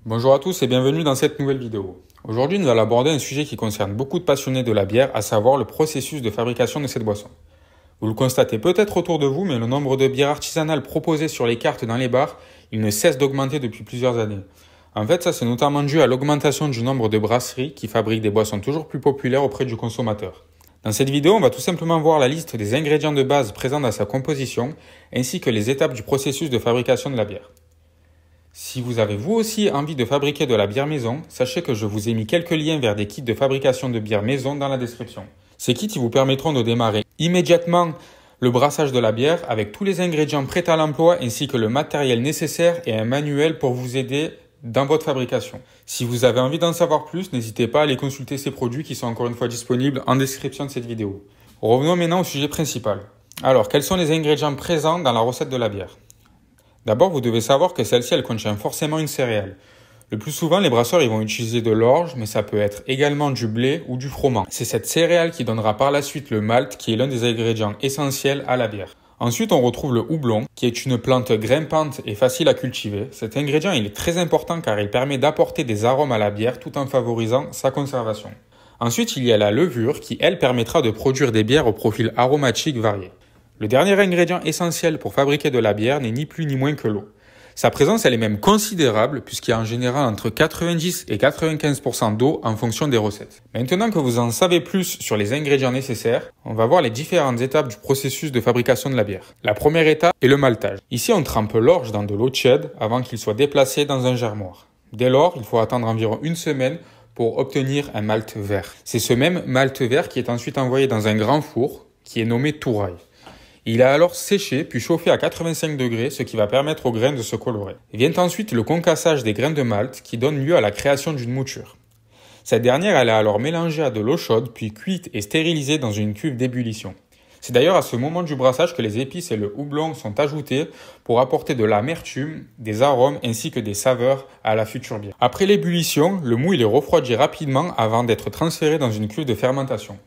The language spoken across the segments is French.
Bonjour à tous et bienvenue dans cette nouvelle vidéo. Aujourd'hui, nous allons aborder un sujet qui concerne beaucoup de passionnés de la bière, à savoir le processus de fabrication de cette boisson. Vous le constatez peut-être autour de vous, mais le nombre de bières artisanales proposées sur les cartes dans les bars, il ne cesse d'augmenter depuis plusieurs années. En fait, ça c'est notamment dû à l'augmentation du nombre de brasseries qui fabriquent des boissons toujours plus populaires auprès du consommateur. Dans cette vidéo, on va tout simplement voir la liste des ingrédients de base présents dans sa composition, ainsi que les étapes du processus de fabrication de la bière. Si vous avez vous aussi envie de fabriquer de la bière maison, sachez que je vous ai mis quelques liens vers des kits de fabrication de bière maison dans la description. Ces kits vous permettront de démarrer immédiatement le brassage de la bière avec tous les ingrédients prêts à l'emploi ainsi que le matériel nécessaire et un manuel pour vous aider dans votre fabrication. Si vous avez envie d'en savoir plus, n'hésitez pas à aller consulter ces produits qui sont encore une fois disponibles en description de cette vidéo. Revenons maintenant au sujet principal. Alors, quels sont les ingrédients présents dans la recette de la bière ? D'abord, vous devez savoir que celle-ci, elle contient forcément une céréale. Le plus souvent, les brasseurs ils vont utiliser de l'orge, mais ça peut être également du blé ou du froment. C'est cette céréale qui donnera par la suite le malt, qui est l'un des ingrédients essentiels à la bière. Ensuite, on retrouve le houblon, qui est une plante grimpante et facile à cultiver. Cet ingrédient, il est très important car il permet d'apporter des arômes à la bière tout en favorisant sa conservation. Ensuite, il y a la levure, qui elle permettra de produire des bières au profil aromatique varié. Le dernier ingrédient essentiel pour fabriquer de la bière n'est ni plus ni moins que l'eau. Sa présence, elle est même considérable puisqu'il y a en général entre 90 et 95% d'eau en fonction des recettes. Maintenant que vous en savez plus sur les ingrédients nécessaires, on va voir les différentes étapes du processus de fabrication de la bière. La première étape est le maltage. Ici, on trempe l'orge dans de l'eau tiède avant qu'il soit déplacé dans un germoir. Dès lors, il faut attendre environ une semaine pour obtenir un malt vert. C'est ce même malt vert qui est ensuite envoyé dans un grand four qui est nommé touraille. Il est alors séché puis chauffé à 85 degrés, ce qui va permettre aux grains de se colorer. Vient ensuite le concassage des grains de malt qui donne lieu à la création d'une mouture. Cette dernière elle est alors mélangée à de l'eau chaude puis cuite et stérilisée dans une cuve d'ébullition. C'est d'ailleurs à ce moment du brassage que les épices et le houblon sont ajoutés pour apporter de l'amertume, des arômes ainsi que des saveurs à la future bière. Après l'ébullition, le mou il est refroidi rapidement avant d'être transféré dans une cuve de fermentation.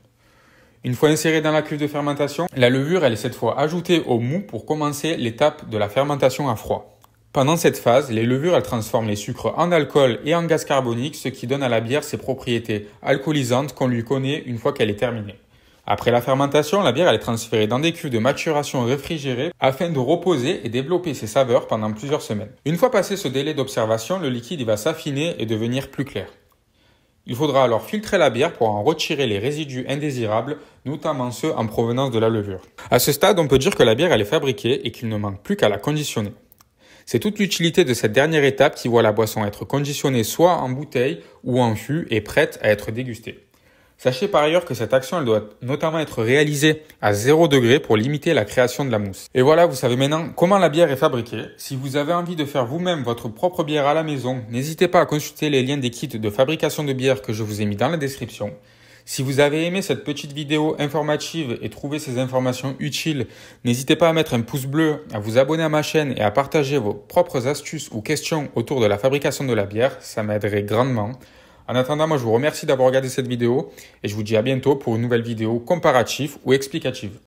Une fois insérée dans la cuve de fermentation, la levure elle est cette fois ajoutée au mou pour commencer l'étape de la fermentation à froid. Pendant cette phase, les levures elles transforment les sucres en alcool et en gaz carbonique, ce qui donne à la bière ses propriétés alcoolisantes qu'on lui connaît une fois qu'elle est terminée. Après la fermentation, la bière elle est transférée dans des cuves de maturation réfrigérées afin de reposer et développer ses saveurs pendant plusieurs semaines. Une fois passé ce délai d'observation, le liquide il va s'affiner et devenir plus clair. Il faudra alors filtrer la bière pour en retirer les résidus indésirables, notamment ceux en provenance de la levure. À ce stade, on peut dire que la bière elle est fabriquée et qu'il ne manque plus qu'à la conditionner. C'est toute l'utilité de cette dernière étape qui voit la boisson être conditionnée soit en bouteille ou en fût et prête à être dégustée. Sachez par ailleurs que cette action elle doit notamment être réalisée à 0 degré pour limiter la création de la mousse. Et voilà, vous savez maintenant comment la bière est fabriquée. Si vous avez envie de faire vous-même votre propre bière à la maison, n'hésitez pas à consulter les liens des kits de fabrication de bière que je vous ai mis dans la description. Si vous avez aimé cette petite vidéo informative et trouvé ces informations utiles, n'hésitez pas à mettre un pouce bleu, à vous abonner à ma chaîne et à partager vos propres astuces ou questions autour de la fabrication de la bière, ça m'aiderait grandement. En attendant, moi je vous remercie d'avoir regardé cette vidéo et je vous dis à bientôt pour une nouvelle vidéo comparative ou explicative.